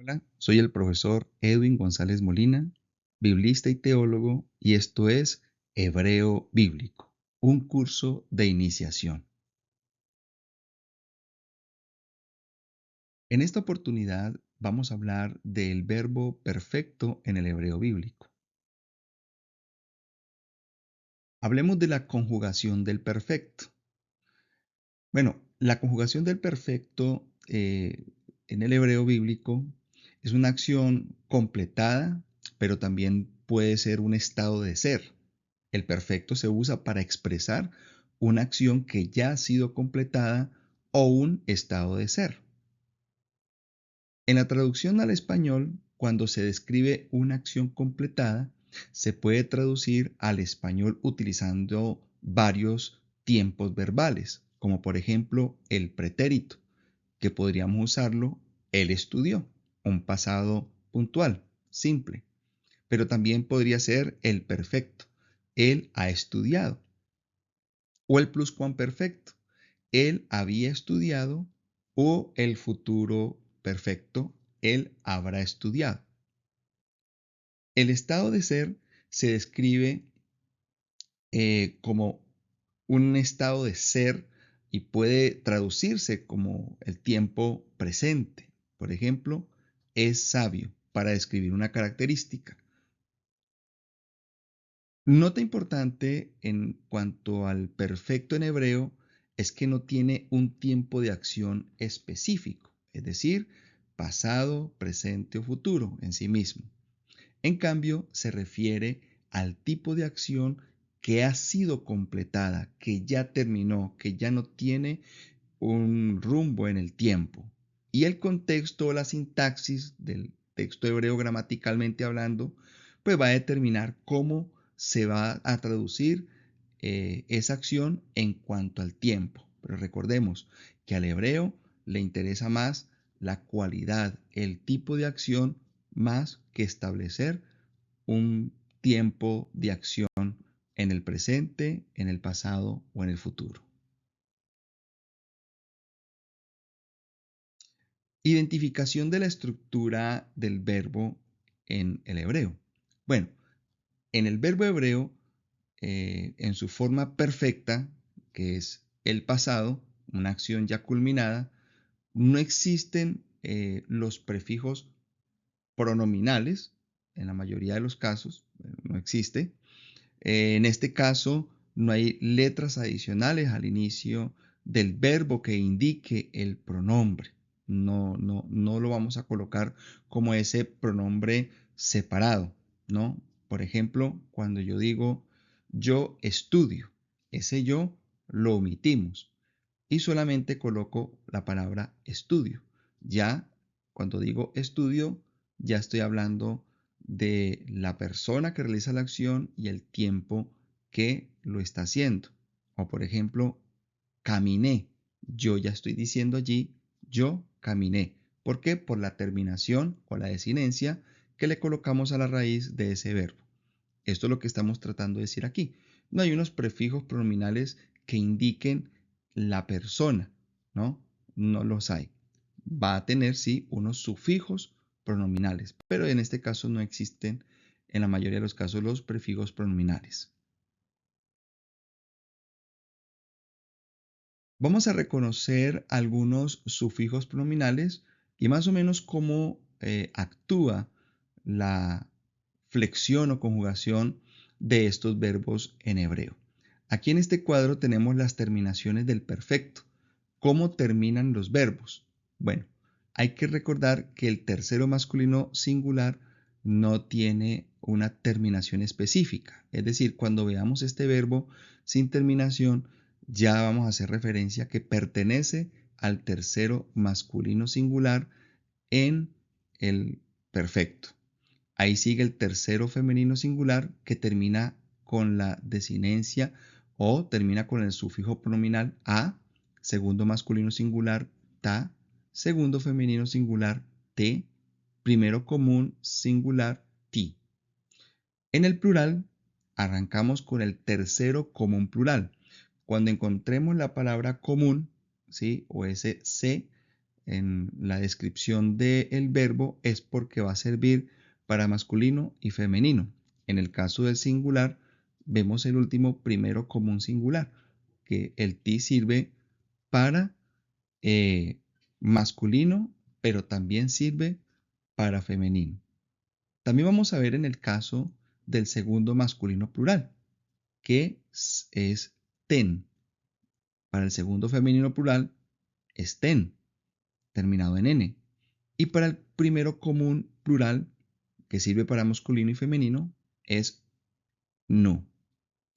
Hola, soy el profesor Edwin González Molina, biblista y teólogo, y esto es Hebreo Bíblico, un curso de iniciación. En esta oportunidad vamos a hablar del verbo perfecto en el hebreo bíblico. Hablemos de la conjugación del perfecto. Bueno, la conjugación del perfecto en el hebreo bíblico es una acción completada, pero también puede ser un estado de ser. El perfecto se usa para expresar una acción que ya ha sido completada o un estado de ser. En la traducción al español, cuando se describe una acción completada, se puede traducir al español utilizando varios tiempos verbales, como por ejemplo el pretérito, que podríamos usarlo él estudió, un pasado puntual, simple, pero también podría ser el perfecto, él ha estudiado, o el pluscuamperfecto, él había estudiado, o el futuro perfecto, él habrá estudiado. El estado de ser se describe como un estado de ser y puede traducirse como el tiempo presente. Por ejemplo, es sabio para describir una característica. Nota importante en cuanto al perfecto en hebreo es que no tiene un tiempo de acción específico, es decir, pasado, presente o futuro en sí mismo. En cambio, se refiere al tipo de acción que ha sido completada, que ya terminó, que ya no tiene un rumbo en el tiempo. Y el contexto o la sintaxis del texto hebreo gramaticalmente hablando, pues va a determinar cómo se va a traducir esa acción en cuanto al tiempo. Pero recordemos que al hebreo le interesa más la cualidad, el tipo de acción, más que establecer un tiempo de acción en el presente, en el pasado o en el futuro. Identificación de la estructura del verbo en el hebreo. Bueno, en el verbo hebreo, en su forma perfecta, que es el pasado, una acción ya culminada, no existen los prefijos pronominales, en la mayoría de los casos, no existe. En este caso, no hay letras adicionales al inicio del verbo que indique el pronombre. No lo vamos a colocar como ese pronombre separado, ¿no? Por ejemplo, cuando yo digo yo estudio, ese yo lo omitimos y solamente coloco la palabra estudio. Ya cuando digo estudio, ya estoy hablando de la persona que realiza la acción y el tiempo que lo está haciendo. O por ejemplo, caminé. Yo ya estoy diciendo allí, yo caminé. ¿Por qué? Por la terminación o la desinencia que le colocamos a la raíz de ese verbo. Esto es lo que estamos tratando de decir aquí. No hay unos prefijos pronominales que indiquen la persona, ¿no? No los hay. Va a tener, sí, unos sufijos pronominales, pero en este caso no existen en la mayoría de los casos los prefijos pronominales. Vamos a reconocer algunos sufijos pronominales y más o menos cómo actúa la flexión o conjugación de estos verbos en hebreo. Aquí en este cuadro tenemos las terminaciones del perfecto. ¿Cómo terminan los verbos? Bueno, hay que recordar que el tercero masculino singular no tiene una terminación específica. Es decir, cuando veamos este verbo sin terminación, ya vamos a hacer referencia que pertenece al tercero masculino singular en el perfecto. Ahí sigue el tercero femenino singular que termina con la desinencia o termina con el sufijo pronominal a, segundo masculino singular ta, segundo femenino singular te, primero común singular ti. En el plural, arrancamos con el tercero común plural. Cuando encontremos la palabra común, ¿sí? O ese se, en la descripción del verbo es porque va a servir para masculino y femenino. En el caso del singular, vemos el último primero como un singular, que el ti sirve para masculino, pero también sirve para femenino. También vamos a ver en el caso del segundo masculino plural, que es ten. Para el segundo femenino plural es ten, terminado en n. Y para el primero común plural, que sirve para masculino y femenino, es nu.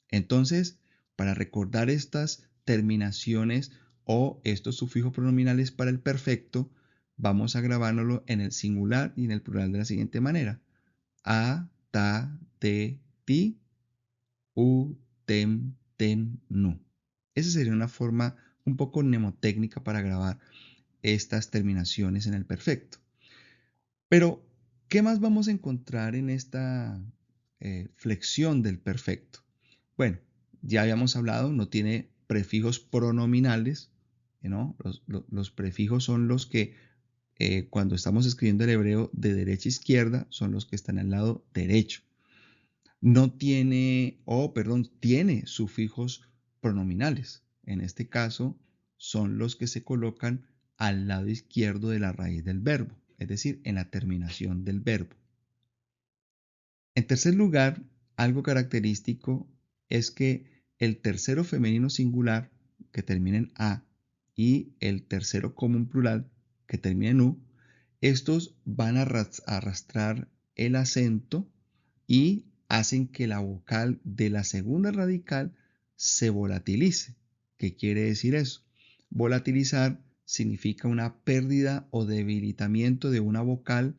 Entonces, para recordar estas terminaciones o estos sufijos pronominales para el perfecto, vamos a grabárnoslo en el singular y en el plural de la siguiente manera. A, ta, te, ti, u, tem, ten, nu. Esa sería una forma un poco mnemotécnica para grabar estas terminaciones en el perfecto. Pero, ¿qué más vamos a encontrar en esta flexión del perfecto? Bueno, ya habíamos hablado, no tiene prefijos pronominales, ¿no? Los prefijos son los que cuando estamos escribiendo el hebreo de derecha a izquierda son los que están al lado derecho. No tiene, tiene sufijos pronominales. En este caso son los que se colocan al lado izquierdo de la raíz del verbo, es decir, en la terminación del verbo. En tercer lugar, algo característico es que el tercero femenino singular que termina en a y el tercero común plural que termina en u, estos van a arrastrar el acento y hacen que la vocal de la segunda radical se volatilice. ¿Qué quiere decir eso? Volatilizar significa una pérdida o debilitamiento de una vocal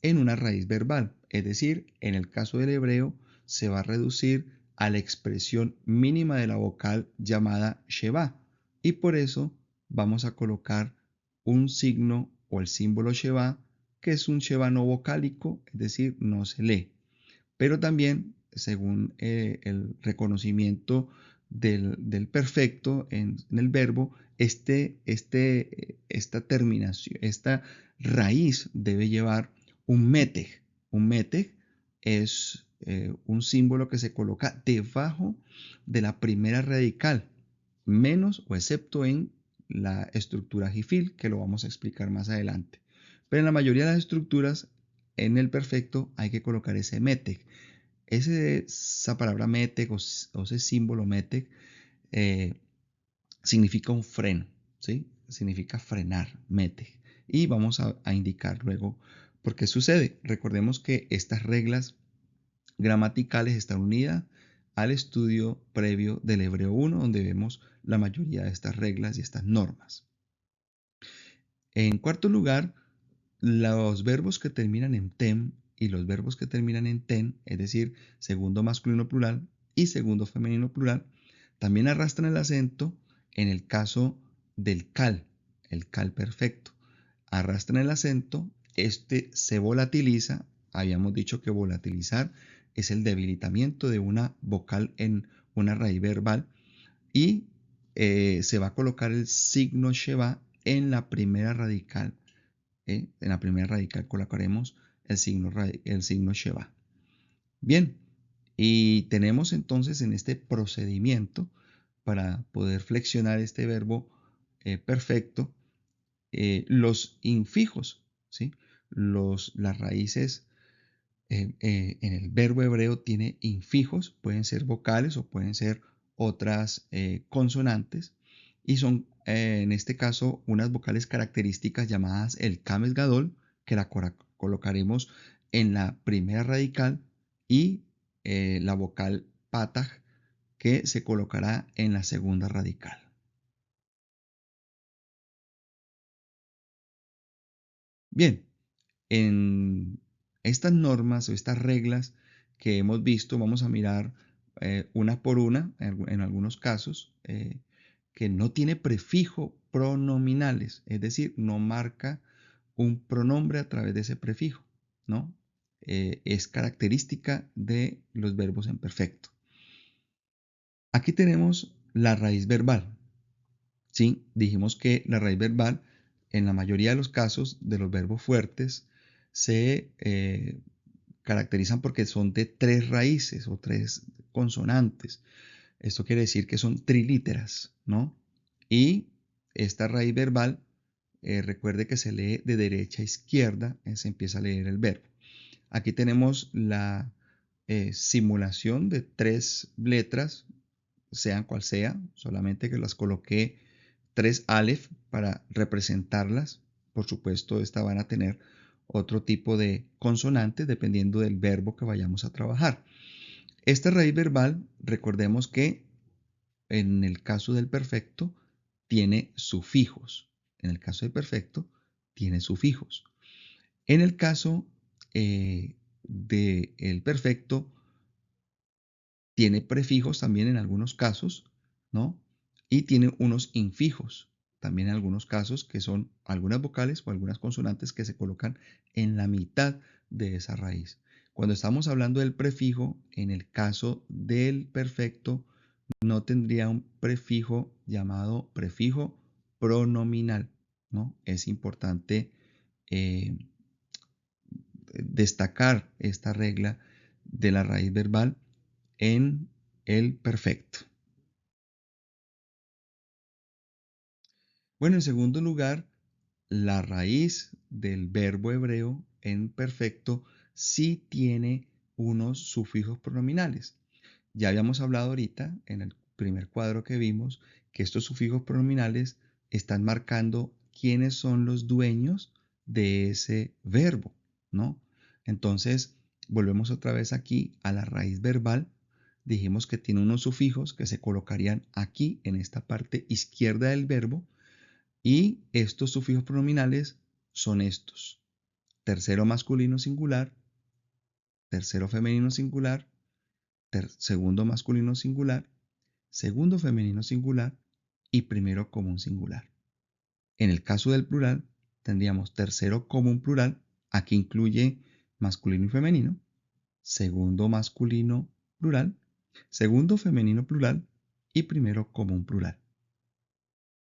en una raíz verbal. Es decir, en el caso del hebreo se va a reducir a la expresión mínima de la vocal llamada sheva. Y por eso vamos a colocar un signo o el símbolo sheva, que es un sheva no vocálico, es decir, no se lee. Pero también, según el reconocimiento del perfecto en el verbo, esta terminación, esta raíz debe llevar un metej. Un metej es un símbolo que se coloca debajo de la primera radical, menos o excepto en la estructura jifil, que lo vamos a explicar más adelante. Pero en la mayoría de las estructuras, en el perfecto hay que colocar ese metej. Esa palabra metej o ese símbolo metej significa un freno, ¿sí? Significa frenar, metej. Y vamos a indicar luego por qué sucede. Recordemos que estas reglas gramaticales están unidas al estudio previo del Hebreo 1, donde vemos la mayoría de estas reglas y estas normas. En cuarto lugar, los verbos que terminan en tem y los verbos que terminan en ten, es decir, segundo masculino plural y segundo femenino plural, también arrastran el acento en el caso del cal, el cal perfecto. Arrastran el acento, este se volatiliza, habíamos dicho que volatilizar es el debilitamiento de una vocal en una raíz verbal y se va a colocar el signo sheva en la primera radical. En la primera radical colocaremos el signo sheva. Bien, y tenemos entonces en este procedimiento para poder flexionar este verbo perfecto los infijos, ¿sí? Las raíces en el verbo hebreo tiene infijos, pueden ser vocales o pueden ser otras consonantes y son en este caso unas vocales características llamadas el kames gadol, que la colocaremos en la primera radical y la vocal pataj, que se colocará en la segunda radical. Bien, en estas normas o estas reglas que hemos visto, vamos a mirar una por una, en algunos casos, que no tiene prefijo pronominales, es decir, no marca un pronombre a través de ese prefijo, ¿no? Es característica de los verbos en perfecto. Aquí tenemos la raíz verbal, ¿sí? Dijimos que la raíz verbal en la mayoría de los casos de los verbos fuertes se caracterizan porque son de 3 raíces o 3 consonantes. Esto quiere decir que son trilíteras, ¿no? Y esta raíz verbal, recuerde que se lee de derecha a izquierda, se empieza a leer el verbo. Aquí tenemos la simulación de 3 letras, sean cual sea, solamente que las coloqué 3 alef para representarlas. Por supuesto, estas van a tener otro tipo de consonantes dependiendo del verbo que vayamos a trabajar. Esta raíz verbal, recordemos que en el caso del perfecto tiene sufijos. En el caso del perfecto tiene sufijos. En el caso del perfecto tiene prefijos también en algunos casos, ¿no? Y tiene unos infijos también en algunos casos, que son algunas vocales o algunas consonantes que se colocan en la mitad de esa raíz. Cuando estamos hablando del prefijo, en el caso del perfecto, no tendría un prefijo llamado prefijo pronominal, ¿no? Es importante eh, destacar esta regla de la raíz verbal en el perfecto. Bueno, en segundo lugar, la raíz del verbo hebreo en perfecto sí tiene unos sufijos pronominales. Ya habíamos hablado ahorita en el primer cuadro que vimos que estos sufijos pronominales están marcando quiénes son los dueños de ese verbo, ¿no? Entonces, volvemos otra vez aquí a la raíz verbal. Dijimos que tiene unos sufijos que se colocarían aquí en esta parte izquierda del verbo y estos sufijos pronominales son estos: tercero masculino singular, tercero femenino singular, segundo masculino singular, segundo femenino singular y primero común singular. En el caso del plural, tendríamos tercero común plural, aquí incluye masculino y femenino, segundo masculino plural, segundo femenino plural y primero común plural.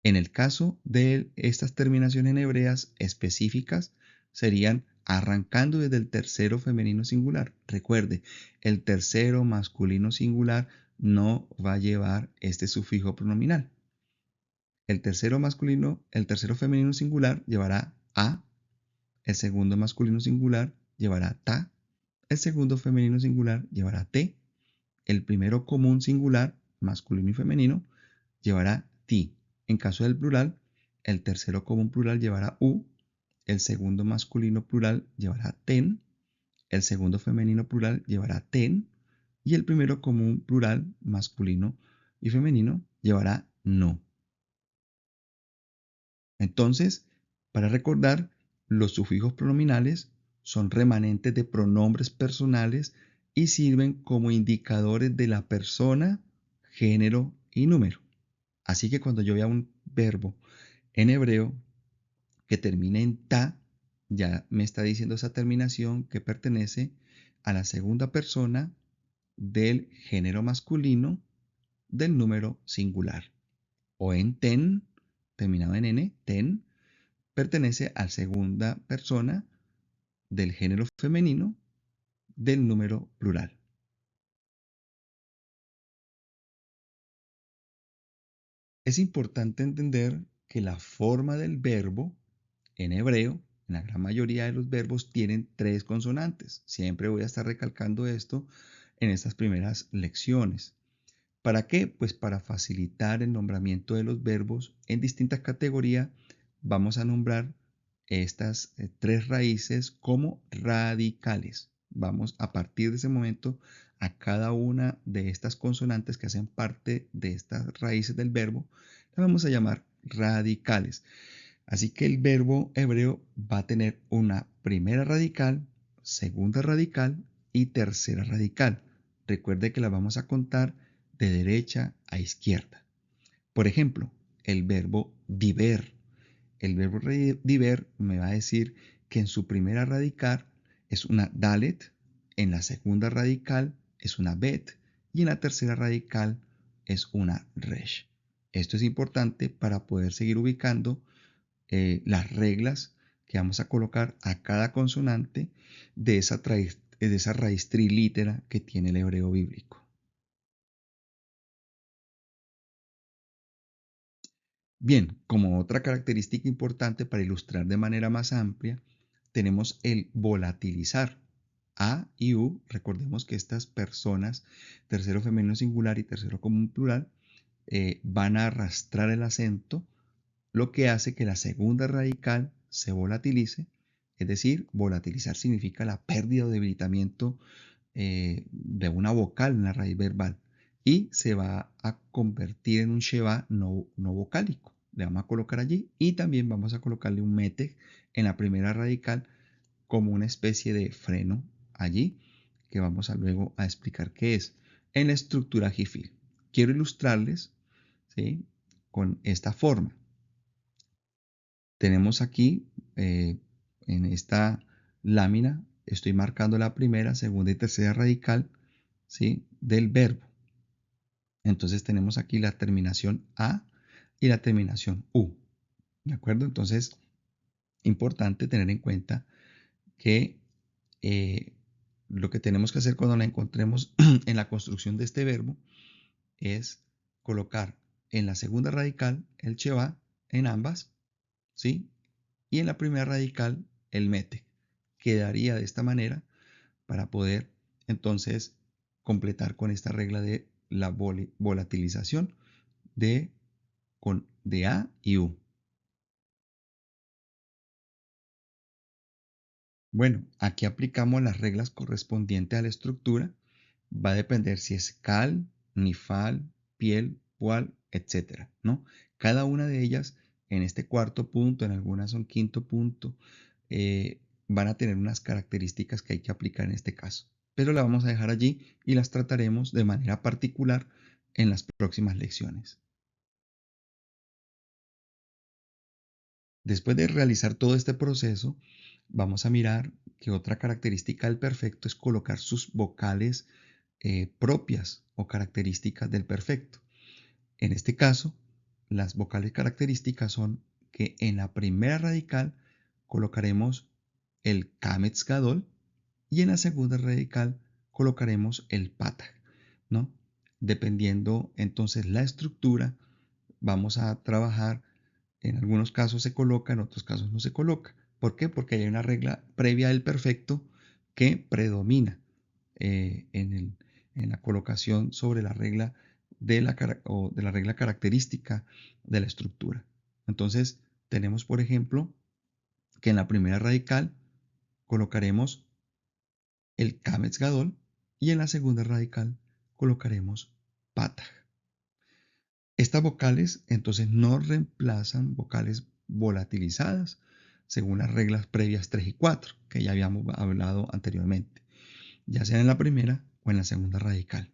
En el caso de estas terminaciones en hebreas específicas, serían arrancando desde el tercero femenino singular. Recuerde, el tercero masculino singular no va a llevar este sufijo pronominal. El tercero femenino singular llevará a, el segundo masculino singular llevará ta, el segundo femenino singular llevará te, el primero común singular, masculino y femenino, llevará ti. En caso del plural, el tercero común plural llevará u, el segundo masculino plural llevará ten, el segundo femenino plural llevará ten y el primero común plural masculino y femenino llevará no. Entonces, para recordar, los sufijos pronominales son remanentes de pronombres personales y sirven como indicadores de la persona, género y número. Así que cuando yo vea un verbo en hebreo que termine en ta, ya me está diciendo esa terminación que pertenece a la segunda persona del género masculino del número singular. O en ten, terminado en n, ten, pertenece a la segunda persona del género femenino del número plural. Es importante entender que la forma del verbo en hebreo, en la gran mayoría de los verbos, tienen 3 consonantes. Siempre voy a estar recalcando esto en estas primeras lecciones. ¿Para qué? Pues para facilitar el nombramiento de los verbos en distintas categorías. Vamos a nombrar estas 3 raíces como radicales. Vamos a partir de ese momento a cada una de estas consonantes que hacen parte de estas raíces del verbo, las vamos a llamar radicales. Así que el verbo hebreo va a tener una primera radical, segunda radical y tercera radical. Recuerde que la vamos a contar de derecha a izquierda. Por ejemplo, el verbo diver. El verbo diver me va a decir que en su primera radical es una dalet, en la segunda radical es una bet y en la tercera radical es una resh. Esto es importante para poder seguir ubicando las reglas que vamos a colocar a cada consonante de esa raíz trilítera que tiene el hebreo bíblico. Bien, como otra característica importante para ilustrar de manera más amplia, tenemos el volatilizar. A y U, recordemos que estas personas, tercero femenino singular y tercero común plural, van a arrastrar el acento, lo que hace que la segunda radical se volatilice, es decir, volatilizar significa la pérdida o debilitamiento de una vocal en la raíz verbal y se va a convertir en un sheva no vocálico. Le vamos a colocar allí y también vamos a colocarle un mete en la primera radical como una especie de freno allí que vamos a luego a explicar qué es en la estructura GIFIL. Quiero ilustrarles, ¿sí?, con esta forma. Tenemos aquí en esta lámina, estoy marcando la primera, segunda y tercera radical, ¿sí?, del verbo. Entonces tenemos aquí la terminación A y la terminación U. ¿De acuerdo? Entonces, importante tener en cuenta que eh, lo que tenemos que hacer cuando la encontremos en la construcción de este verbo es colocar en la segunda radical el cheva en ambas, ¿sí? Y en la primera radical el mete. Quedaría de esta manera para poder entonces completar con esta regla de la volatilización de A y U. Bueno, aquí aplicamos las reglas correspondientes a la estructura. Va a depender si es cal, nifal, piel, pual, etcétera, ¿no? Cada una de ellas en este cuarto punto, en algunas son quinto punto, van a tener unas características que hay que aplicar en este caso. Pero la vamos a dejar allí y las trataremos de manera particular en las próximas lecciones. Después de realizar todo este proceso, vamos a mirar que otra característica del perfecto es colocar sus vocales propias o características del perfecto. En este caso, las vocales características son que en la primera radical colocaremos el kametz gadol y en la segunda radical colocaremos el pataj, ¿no? Dependiendo entonces la estructura, vamos a trabajar, en algunos casos se coloca, en otros casos no se coloca. ¿Por qué? Porque hay una regla previa del perfecto que predomina en la colocación sobre la regla de la regla característica de la estructura. Entonces, tenemos, por ejemplo, que en la primera radical colocaremos el kametz gadol y en la segunda radical colocaremos pataj. Estas vocales entonces no reemplazan vocales volatilizadas según las reglas previas 3 y 4 que ya habíamos hablado anteriormente, ya sea en la primera o en la segunda radical.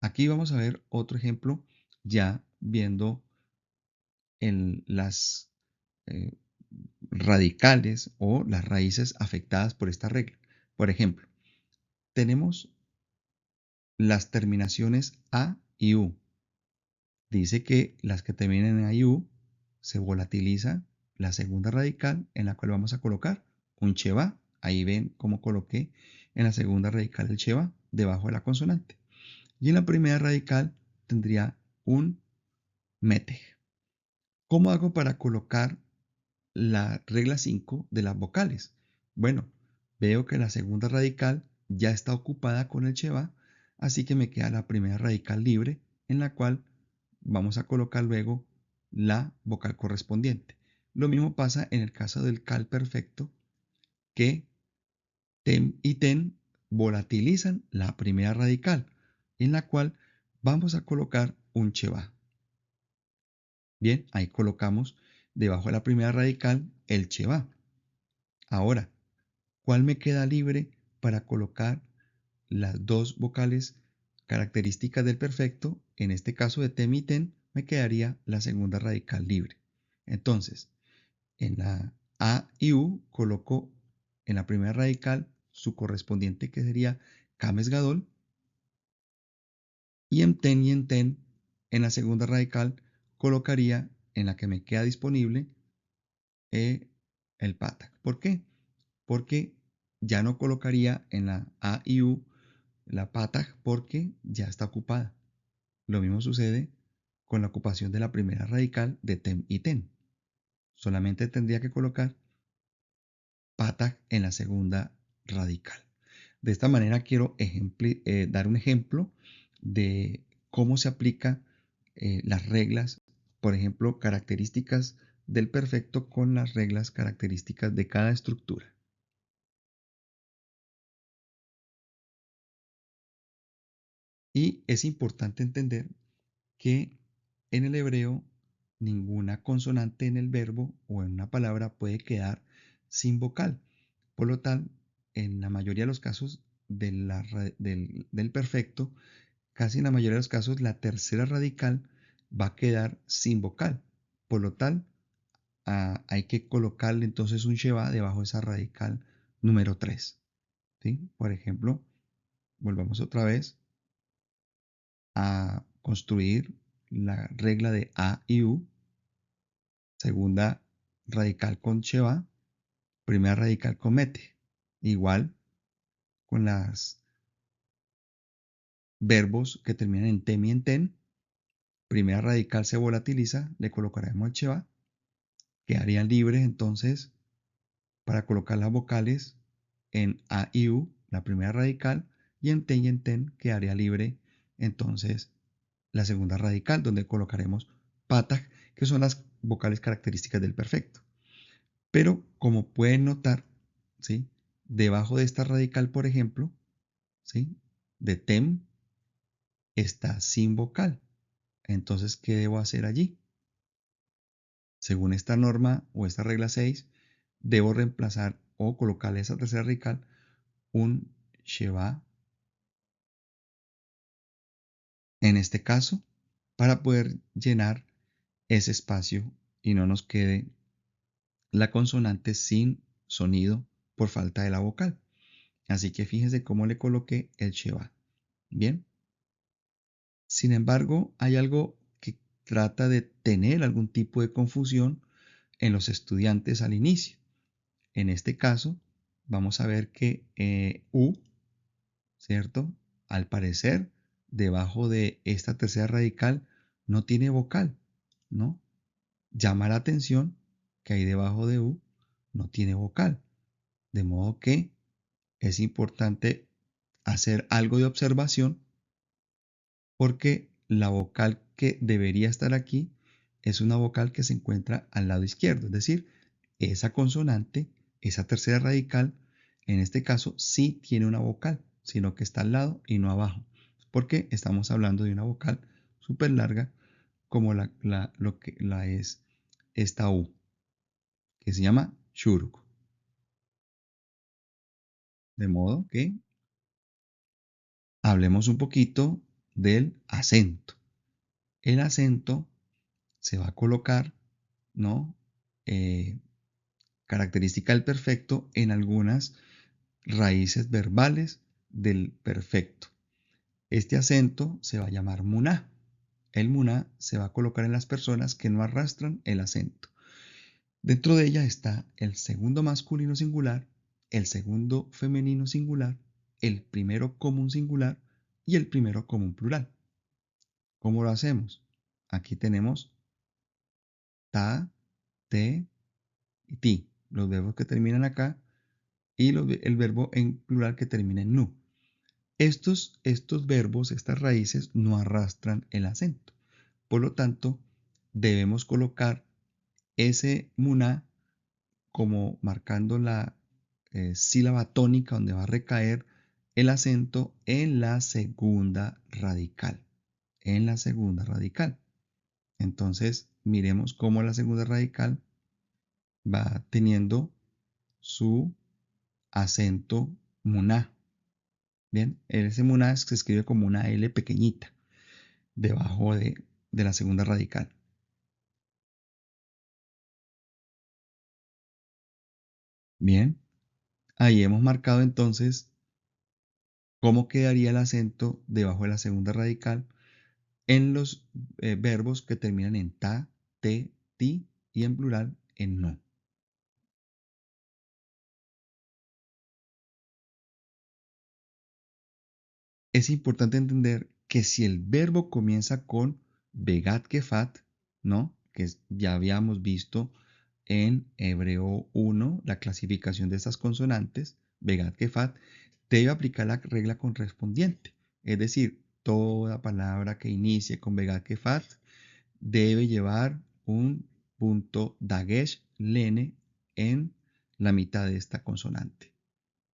Aquí vamos a ver otro ejemplo ya viendo en las eh, radicales o las raíces afectadas por esta regla. Por ejemplo, tenemos las terminaciones A y U. Dice que las que terminan en A y U se volatiliza la segunda radical en la cual vamos a colocar un cheva. Ahí ven cómo coloqué en la segunda radical el cheva debajo de la consonante. Y en la primera radical tendría un mete. ¿Cómo hago para colocar la regla 5 de las vocales? Bueno, veo que la segunda radical ya está ocupada con el cheva, así que me queda la primera radical libre en la cual vamos a colocar luego la vocal correspondiente. Lo mismo pasa en el caso del cal perfecto, que tem y ten volatilizan la primera radical, en la cual vamos a colocar un cheva. Bien, ahí colocamos debajo de la primera radical el cheva. Ahora, ¿cuál me queda libre para colocar las dos vocales características del perfecto? En este caso de tem y ten, me quedaría la segunda radical libre. Entonces, en la A y U coloco en la primera radical su correspondiente que sería kametz gadol Y en ten y en ten, en la segunda radical, colocaría en la que me queda disponible el patac. ¿Por qué? Porque ya no colocaría en la A y U la patac porque ya está ocupada. Lo mismo sucede con la ocupación de la primera radical de tem y ten. Solamente tendría que colocar patac en la segunda radical. De esta manera quiero dar un ejemplo de cómo se aplica las reglas, por ejemplo, características del perfecto con las reglas características de cada estructura. Y es importante entender que en el hebreo ninguna consonante en el verbo o en una palabra puede quedar sin vocal. Por lo tal, en la mayoría de los casos del perfecto, casi en la mayoría de los casos, la tercera radical va a quedar sin vocal. Por lo tal, hay que colocarle entonces un sheva debajo de esa radical número 3. ¿Sí? Por ejemplo, volvamos otra vez a construir la regla de A y U, segunda radical con sheva, primera radical con mete. Igual con los verbos que terminan en tem y en ten, primera radical se volatiliza, le colocaremos el sheva, quedarían libres entonces para colocar las vocales en A y U, la primera radical, y en ten y en ten quedaría libre entonces la segunda radical, donde colocaremos pataj, que son las vocales características del perfecto. Pero como pueden notar, ¿sí? Debajo de esta radical, por ejemplo, ¿sí? De tem está sin vocal. Entonces, ¿qué debo hacer allí? Según esta norma o esta regla 6, debo reemplazar o colocarle esa tercera radical un sheva en este caso para poder llenar ese espacio y no nos quede la consonante sin sonido por falta de la vocal. Así que fíjense cómo le coloqué el sheva. Bien. Sin embargo, hay algo que trata de tener algún tipo de confusión en los estudiantes al inicio. En este caso, vamos a ver que U, ¿cierto? Al parecer, debajo de esta tercera radical no tiene vocal, ¿no? Llama la atención que ahí debajo de U no tiene vocal. De modo que es importante hacer algo de observación porque la vocal que debería estar aquí es una vocal que se encuentra al lado izquierdo, es decir, esa consonante, esa tercera radical, en este caso sí tiene una vocal, sino que está al lado y no abajo, porque estamos hablando de una vocal súper larga como lo que la es esta U, que se llama shuruk. De modo que hablemos un poquito del acento. El acento se va a colocar, ¿no? Característica del perfecto en algunas raíces verbales del perfecto. Este acento se va a llamar muná. El muná se va a colocar en las personas que no arrastran el acento. Dentro de ella está el segundo masculino singular, el segundo femenino singular, el primero común singular y el primero común plural. ¿Cómo lo hacemos? Aquí tenemos ta, te y ti, los verbos que terminan acá y el verbo en plural que termina en nu. Estos verbos, estas raíces, no arrastran el acento. Por lo tanto, debemos colocar ese muná como marcando la sílaba tónica donde va a recaer el acento en la segunda radical. En la segunda radical. Entonces, miremos cómo la segunda radical va teniendo su acento muná. Bien, ese muná se escribe como una L pequeñita debajo de la segunda radical. Bien, ahí hemos marcado entonces cómo quedaría el acento debajo de la segunda radical en los verbos que terminan en ta, te, ti y en plural en no. Es importante entender que si el verbo comienza con begat kefat, ¿no? Ya habíamos visto en Hebreo 1 la clasificación de estas consonantes, begat kefat, debe aplicar la regla correspondiente. Es decir, toda palabra que inicie con begat kefat debe llevar un punto dagesh lene en la mitad de esta consonante,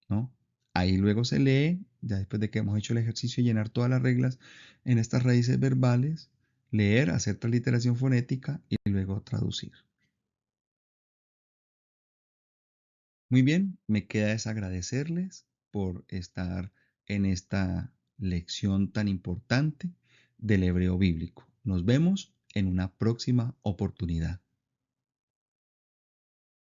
¿no? Ahí luego se lee, ya después de que hemos hecho el ejercicio de llenar todas las reglas en estas raíces verbales, leer, hacer transliteración fonética y luego traducir. Muy bien, me queda desagradecerles por estar en esta lección tan importante del hebreo bíblico. Nos vemos en una próxima oportunidad.